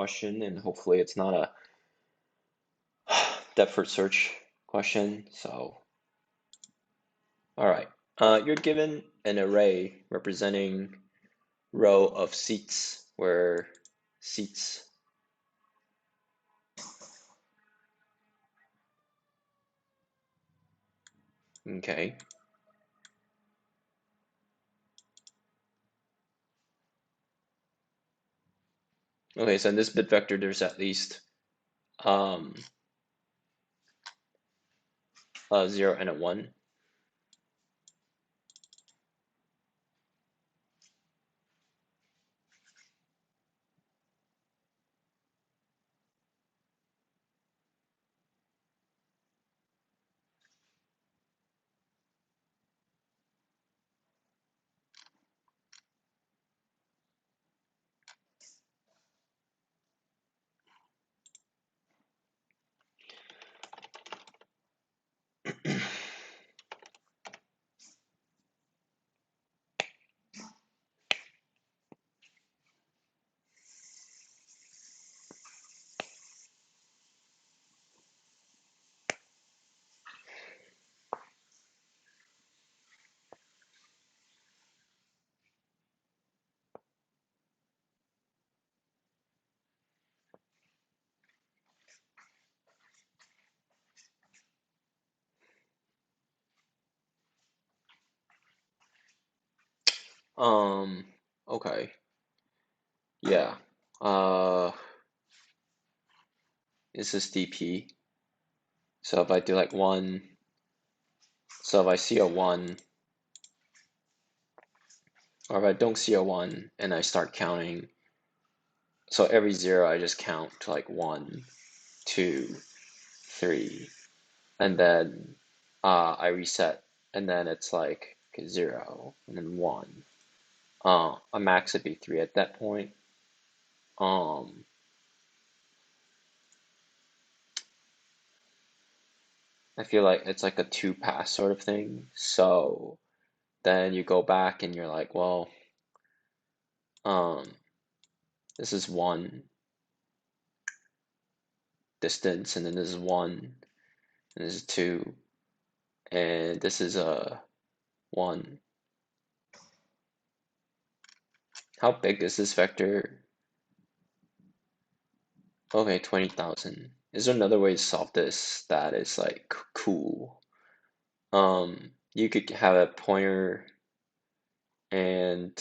question, and hopefully it's not a depth first search question. So, all right, you're given an array representing row of seats where seats. Okay. Okay, so in this bit vector, there's at least a 0 and a 1. Okay. Yeah. This is DP. So if I do like 1, so if I see a 1, or if I don't see a 1 and I start counting, so every 0 I just count to like 1, 2, 3, and then I reset, and then it's like okay, 0 and then 1. A max would be 3 at that point. I feel like it's like a 2-pass sort of thing. So then you go back and you're like, well, this is 1 distance, and then this is 1, and this is 2, and this is a 1. How big is this vector? Okay, 20,000. Is there another way to solve this that is like cool? You could have a pointer and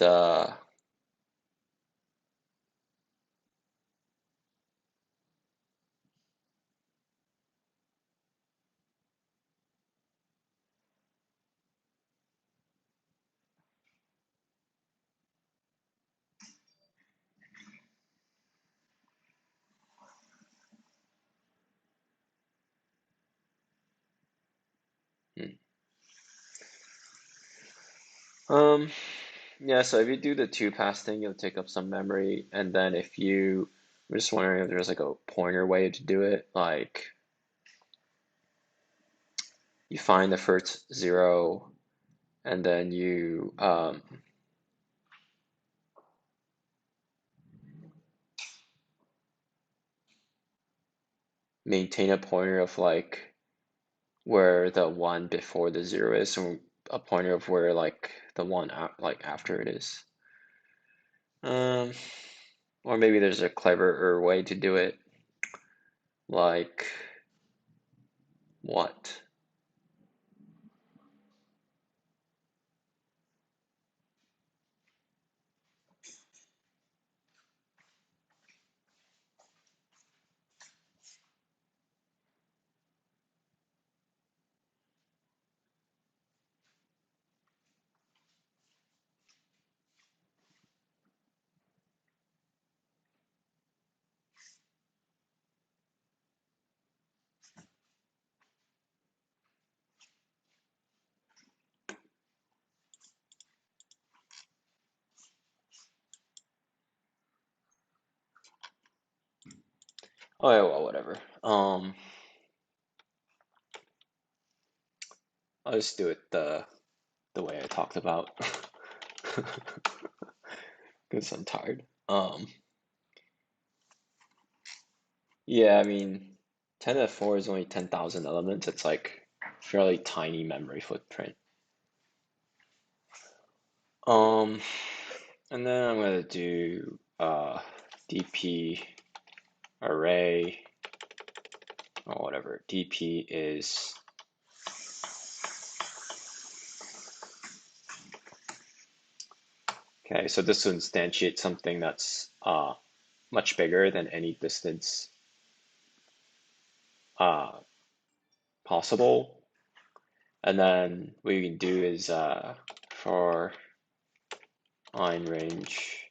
hmm. Yeah, so if you do the 2-pass thing, you'll take up some memory, and then I'm just wondering if there's like a pointer way to do it, like you find the first 0, and then you maintain a pointer of like where the 1 before the 0 is, or a pointer of where like the 1 like after it is. Or maybe there's a cleverer way to do it, like what? Oh yeah, well, whatever. I'll just do it the way I talked about because I'm tired. Yeah, I mean, 10 to the 4 is only 10,000 elements. It's like fairly tiny memory footprint. Um, and then I'm gonna do dp array or whatever. dp is okay. So this will instantiate something that's much bigger than any distance possible. And then what you can do is for line range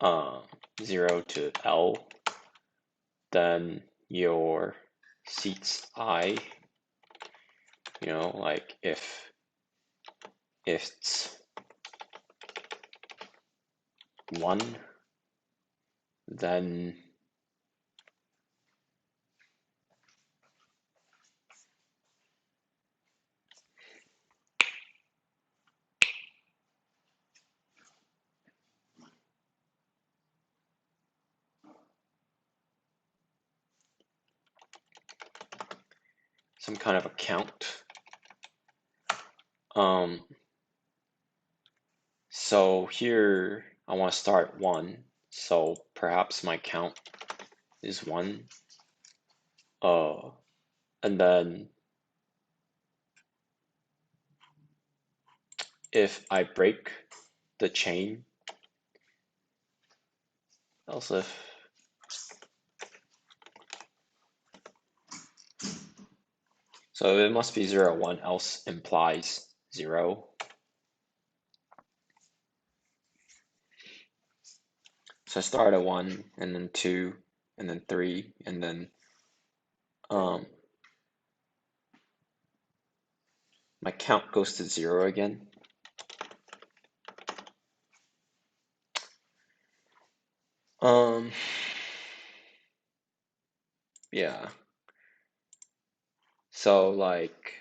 0 to L, then your seats I, like if it's 1, then some kind of a count. So here I want to start 1, so perhaps my count is 1. And then if I break the chain, else if so it must be 0, 1, else implies 0. So I start at 1, and then 2, and then 3, and then my count goes to 0 again. Yeah. So like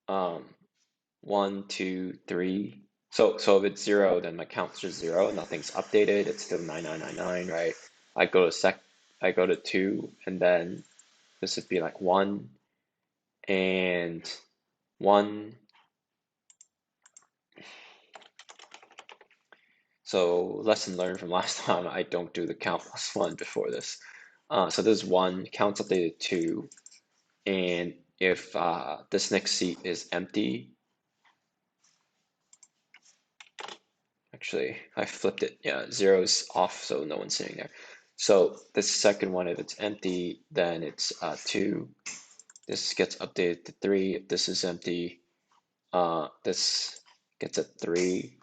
1, 2, 3. So if it's 0, then my count's just 0. Nothing's updated. It's still 9999, right? I go to 2, and then this would be like 1 and 1. So lesson learned from last time, I don't do the count plus 1 before this. So this is 1, count's updated 2, and if this next seat is empty, actually I flipped it, yeah, 0's off, so no one's sitting there. So this second one, if it's empty, then it's 2. This gets updated to 3. If this is empty, this gets a 3.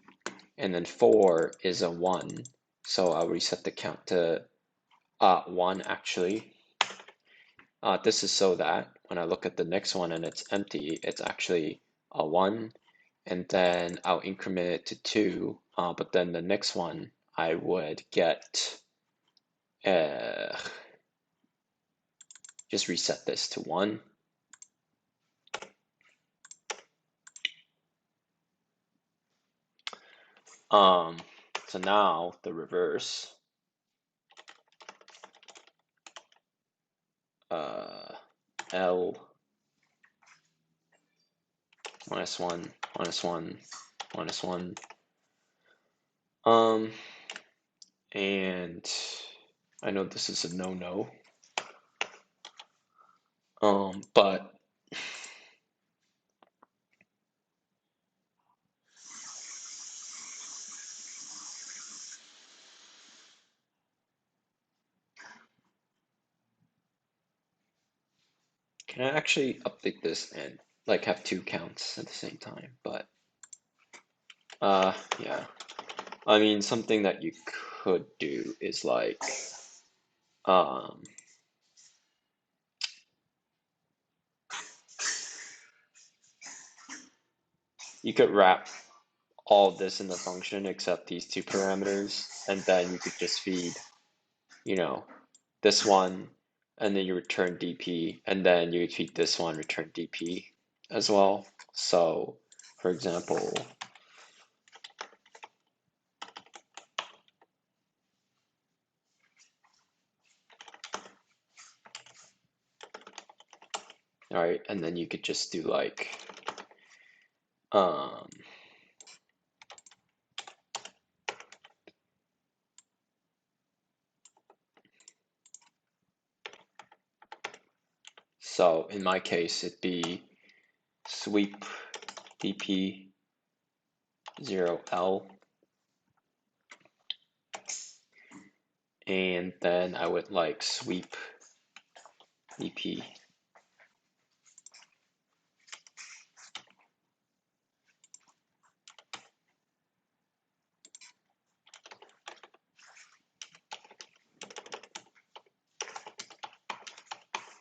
And then 4 is a 1. So I'll reset the count to 1 actually. This is so that when I look at the next one and it's empty, it's actually a 1. And then I'll increment it to 2. But then the next one, I would get just reset this to 1. So now the reverse, L minus 1, minus 1, minus 1. And I know this is a no-no. But can I actually update this and like have 2 counts at the same time? But yeah. I mean, something that you could do is like you could wrap all of this in the function except these 2 parameters, and then you could just feed, this one, and then you return dp, and then you feed this one, return dp as well. So for example, All right, and then you could just do like um, so in my case, it'd be sweep dp 0L, and then I would like sweep dp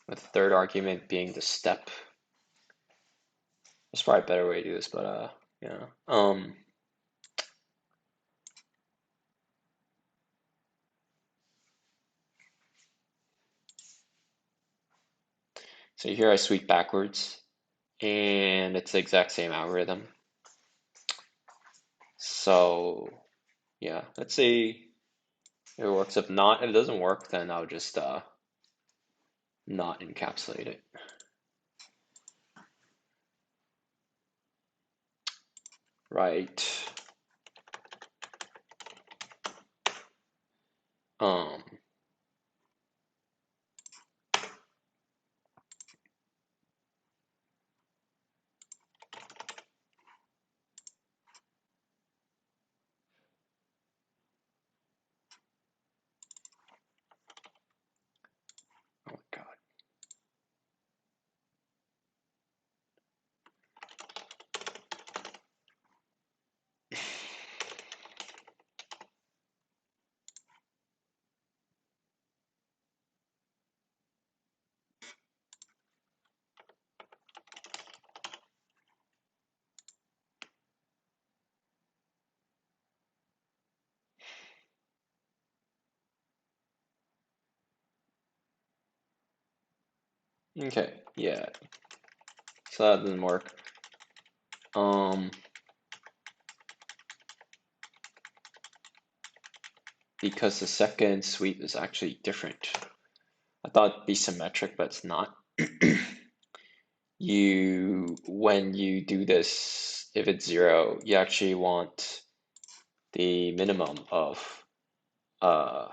with the third argument being the step. There's probably a better way to do this, but yeah. So here I sweep backwards, and it's the exact same algorithm. So yeah, let's see if it works. If not, if it doesn't work, then I'll just not encapsulate it. Right. Um, oh my God. Okay, yeah. So that doesn't work. Because the second sweep is actually different. I thought it'd be symmetric, but it's not. When you do this, if it's 0, you actually want the minimum of uh,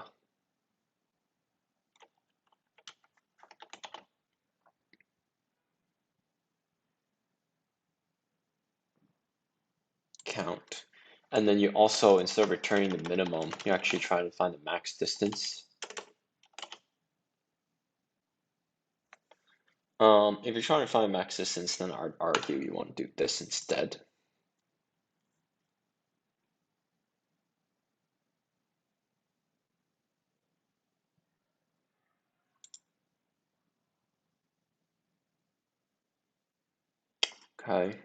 count. And then you also, instead of returning the minimum, you actually try to find the max distance. If you're trying to find max distance, then I'd argue you want to do this instead. Okay.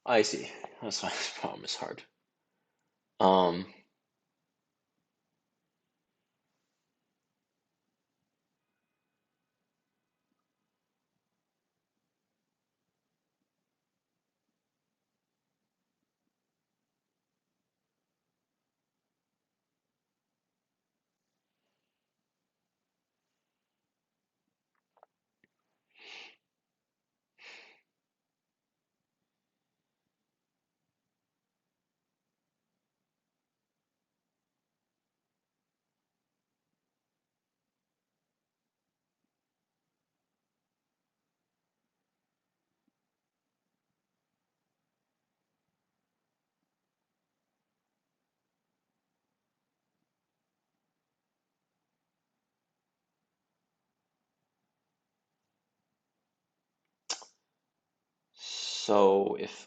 I see. That's why this problem is hard. Um, So if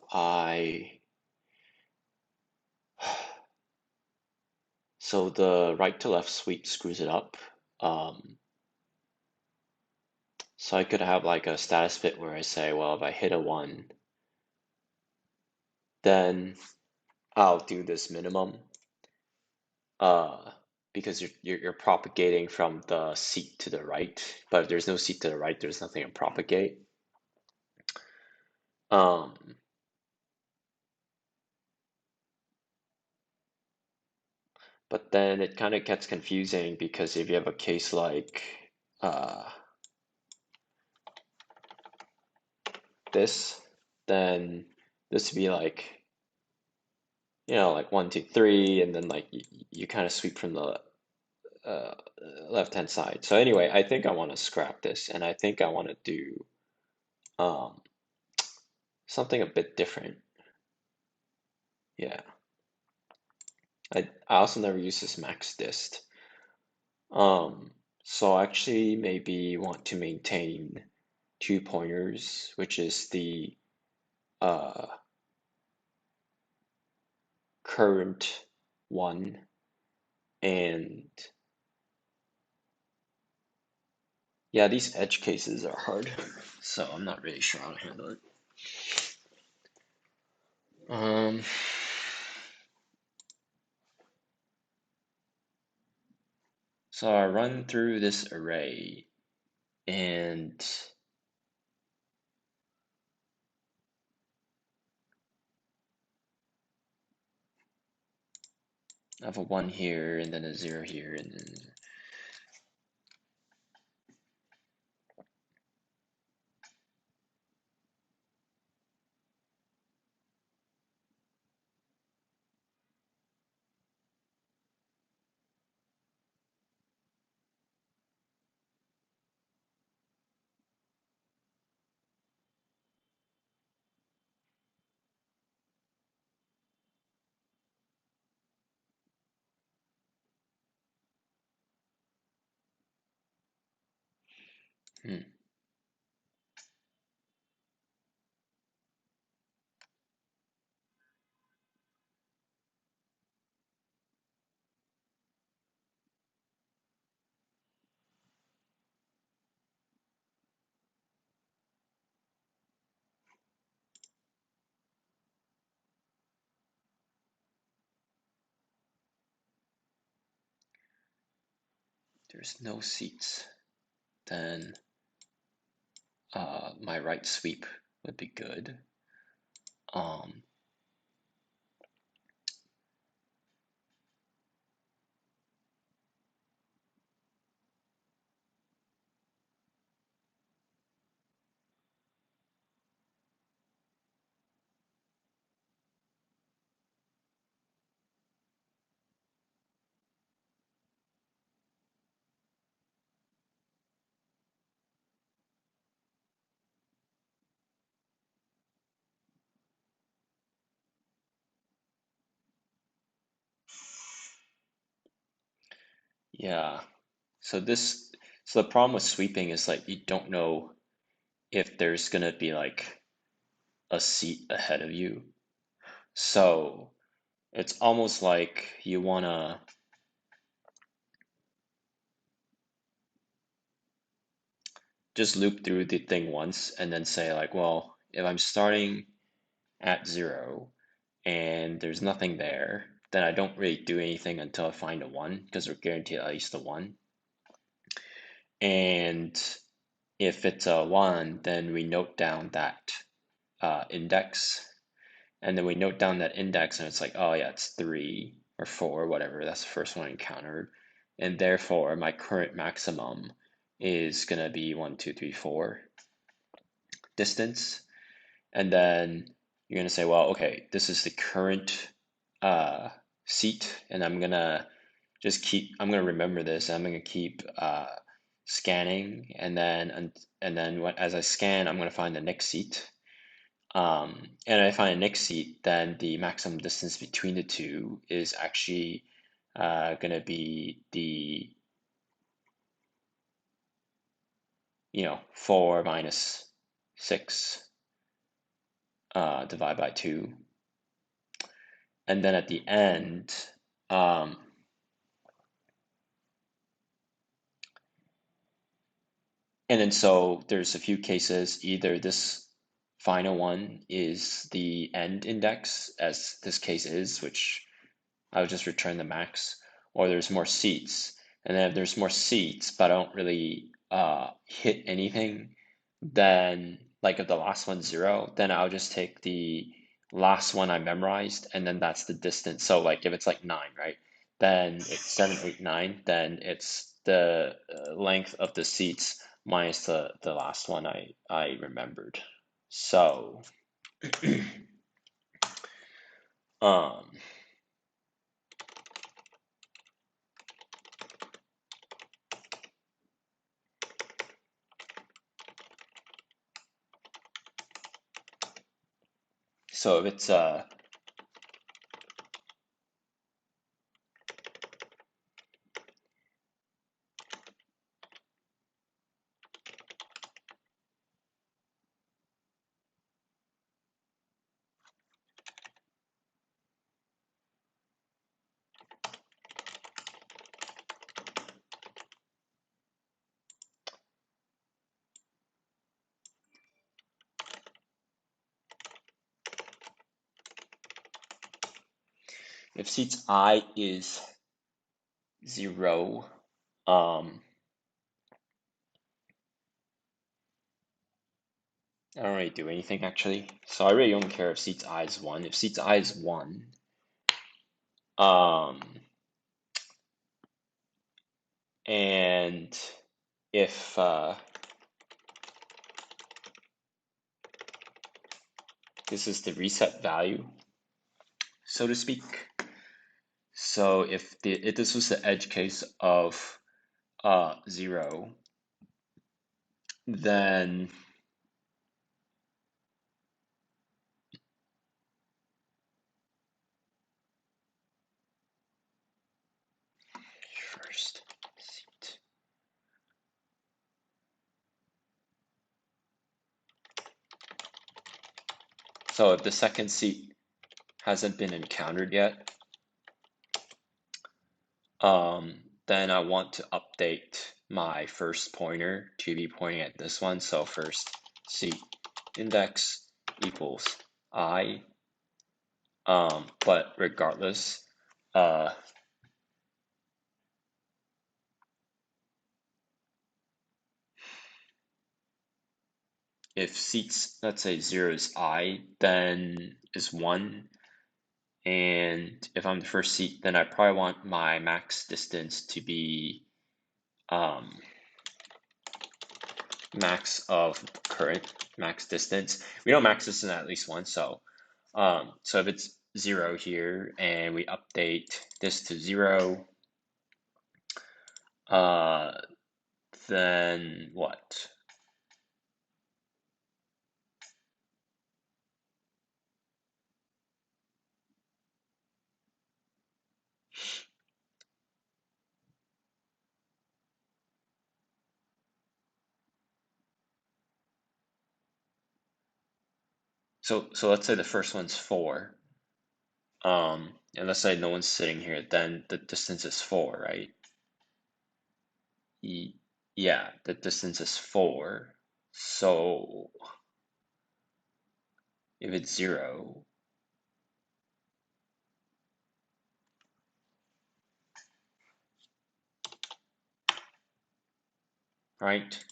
so the right to left sweep screws it up. Um, so I could have like a status fit where I say, well, if I hit a one, then I'll do this minimum. Uh, because you're propagating from the seat to the right, but if there's no seat to the right, there's nothing to propagate. Um, but then it kind of gets confusing because if you have a case like uh, this, then this would be like, like 1, 2, 3, and then like you kind of sweep from the uh, left-hand side. So anyway, I think I want to scrap this, and I think I want to do um, something a bit different. Yeah. I also never use this max dist. So I actually maybe want to maintain 2 pointers, which is the uh, current one, and yeah, these edge cases are hard, so I'm not really sure how to handle it. Um, so I run through this array, and I have a 1 here, and then a 0 here, and then hmm, there's no seats, then my right sweep would be good. Um, yeah. So this, so the problem with sweeping is like you don't know if there's gonna be like a seat ahead of you. So it's almost like you wanna just loop through the thing once and then say like, well, if I'm starting at 0 and there's nothing there, then I don't really do anything until I find a 1 because we're guaranteed at least a 1. And if it's a 1, then we note down that index, and then we note down that index, and it's like, oh yeah, it's 3 or 4, whatever. That's the first one I encountered, and therefore my current maximum is gonna be 1, 2, 3, 4 distance, and then you're gonna say, well, okay, this is the current uh, seat, and I'm gonna remember this. I'm gonna keep scanning, and then as I scan, I'm gonna find the next seat. And if I find a next seat, then the maximum distance between the two is actually gonna be the 4 minus 6. divide by 2. And then at the end, and then so there's a few cases. Either this final one is the end index, as this case is, which I would just return the max, or there's more seats. And then if there's more seats, but I don't really hit anything, then like if the last one's 0, then I'll just take the last one I memorized, and then that's the distance. So like if it's like 9, right? Then it's 7, 8, 9, then it's the length of the seats minus the last one I remembered. So um so if seats I is 0, I don't really do anything actually. So I really don't care if seats I is 1. If seats I is 1, um, and if this is the reset value, so to speak. So if this was the edge case of 0, then first seat. So if the second seat hasn't been encountered yet, then I want to update my first pointer to be pointing at this one. So first seat index equals I. But regardless, if seats, let's say 0 is I, then is 1. And if I'm the first seat, then I probably want my max distance to be max of current max distance. We know max distance at least 1, so so if it's 0 here and we update this to 0, then what? So let's say the first one's 4. And let's say no one's sitting here, then the distance is 4, right? Yeah, the distance is 4. So if it's 0, right?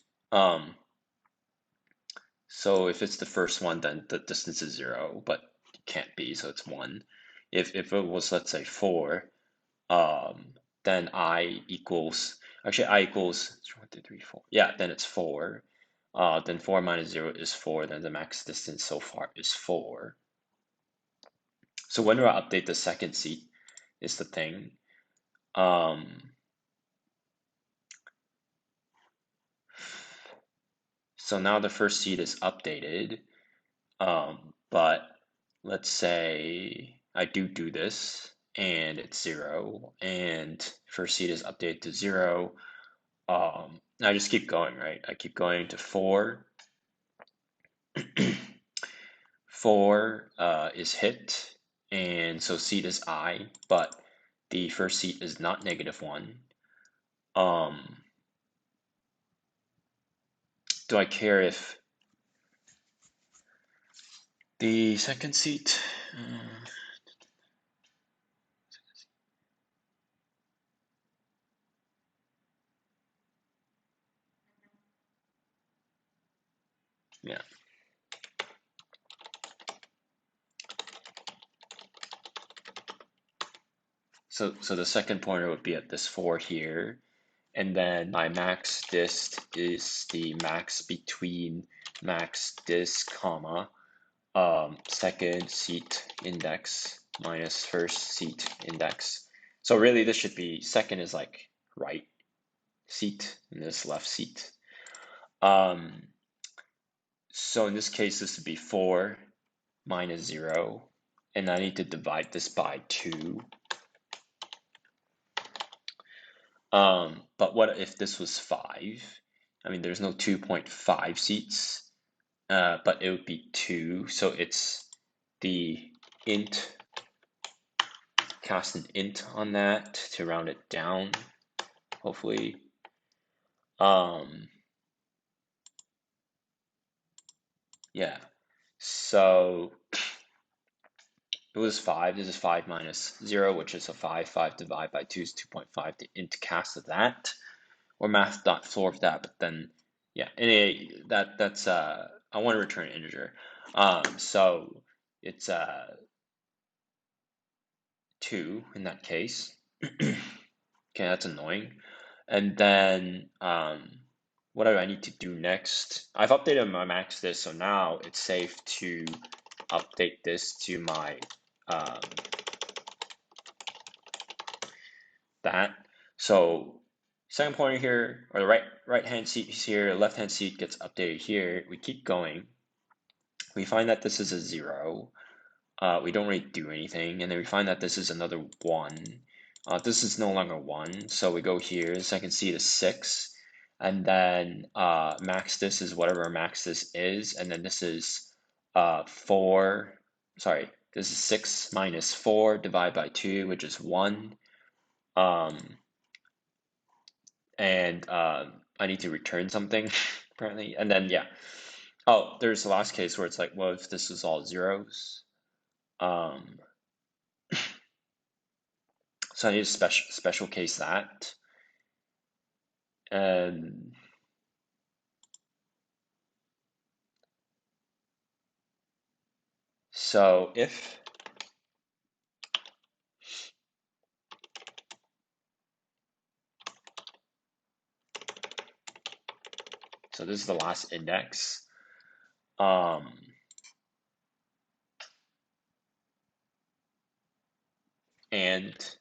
So if it's the first one, then the distance is 0, but it can't be, so it's 1. If it was, let's say, 4, then I equals, actually I equals 1, 2, 3, 4. Yeah, then it's 4. Then 4 minus 0 is 4, then the max distance so far is 4. So when do I update the second seat is the thing. So now the first seat is updated, but let's say I do this and it's 0 and first seat is updated to 0. I just keep going, right? I keep going to 4, 4 is hit, and so seed is I, but the first seed is not -1. Do I care if the second seed? Yeah. So the second pointer would be at this 4 here, and then my max dist is the max between max dist, comma, second seat index minus first seat index. So really this should be, second is like right seat and this left seat. So in this case, this would be 4 minus 0, and I need to divide this by 2. But what if this was 5? I mean, there's no 2.5 seats, but it would be 2, so it's the int, cast an int on that to round it down, hopefully. Yeah, so it was 5. This is 5 minus 0, which is a 5. 5 divided by 2 is 2.5. The int cast of that, or math.floor of that, but then, yeah, anyway, that's, I want to return an integer. So it's 2 in that case. Okay, that's annoying. And then, what do I need to do next? I've updated my max this, so now it's safe to update this to my that. So second pointer here, or the right hand seat is here, left hand seat gets updated here. We keep going. We find that this is a 0. We don't really do anything, and then we find that this is another 1. This is no longer 1, so we go here. The second seat is 6, and then max this is whatever max this is, and then this is 4. Sorry, this is 6 minus 4 divided by 2, which is 1. And I need to return something apparently, and then yeah. Oh, there's the last case where it's like, well, if this is all zeros, so I need to special case that, and so if so this is the last index, and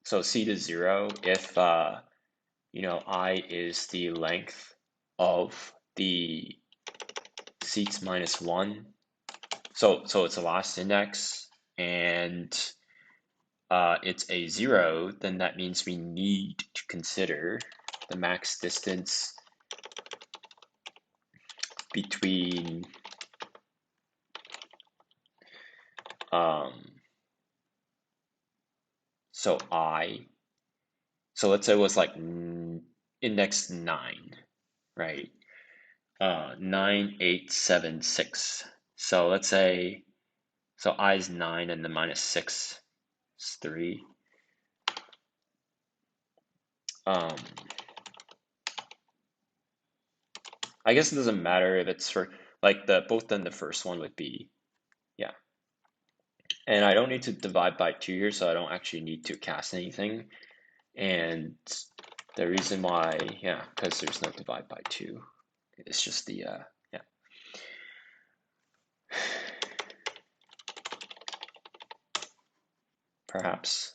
so seed is 0 if you know, I is the length of the seats minus 1. So it's the last index, and it's a 0, then that means we need to consider the max distance between so let's say it was like index 9, right? 9, 8, 7, 6. So let's say, so I is 9 and the minus 6 is 3. I guess it doesn't matter if it's for like both, then the first one would be, yeah. And I don't need to divide by 2 here, so I don't actually need to cast anything. And the reason why, yeah, because there's no divide by 2. It's just the, yeah. Perhaps.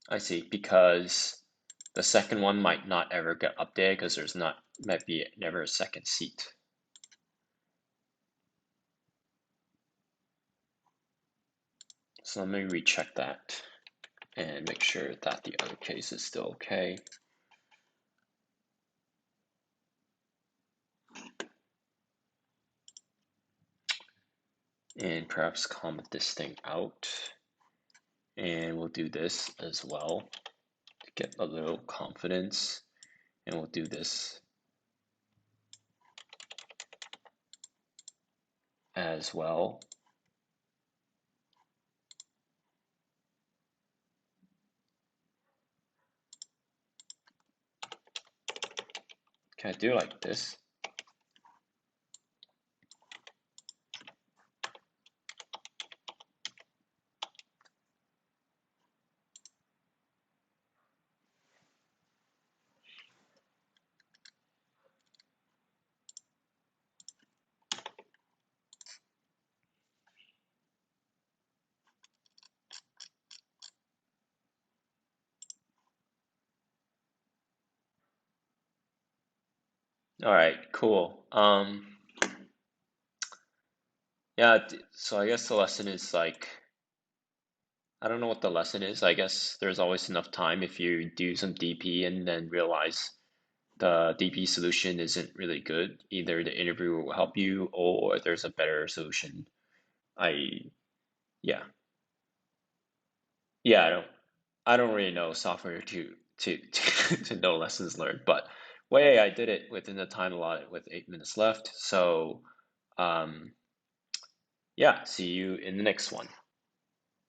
I see, because the second one might not ever get updated because there's not might be never a second seat. So let me recheck that and make sure that the other case is still okay. And perhaps comment this thing out. And we'll do this as well to get a little confidence. And we'll do this as well. Can I do like this? All right, cool. Yeah, so I guess the lesson is like, I don't know what the lesson is. I guess there's always enough time if you do some DP and then realize the DP solution isn't really good. Either the interviewer will help you or there's a better solution. I, yeah, yeah, I don't really know software to know lessons learned, but way I did it within the time allotted with 8 minutes left. So, yeah, see you in the next one.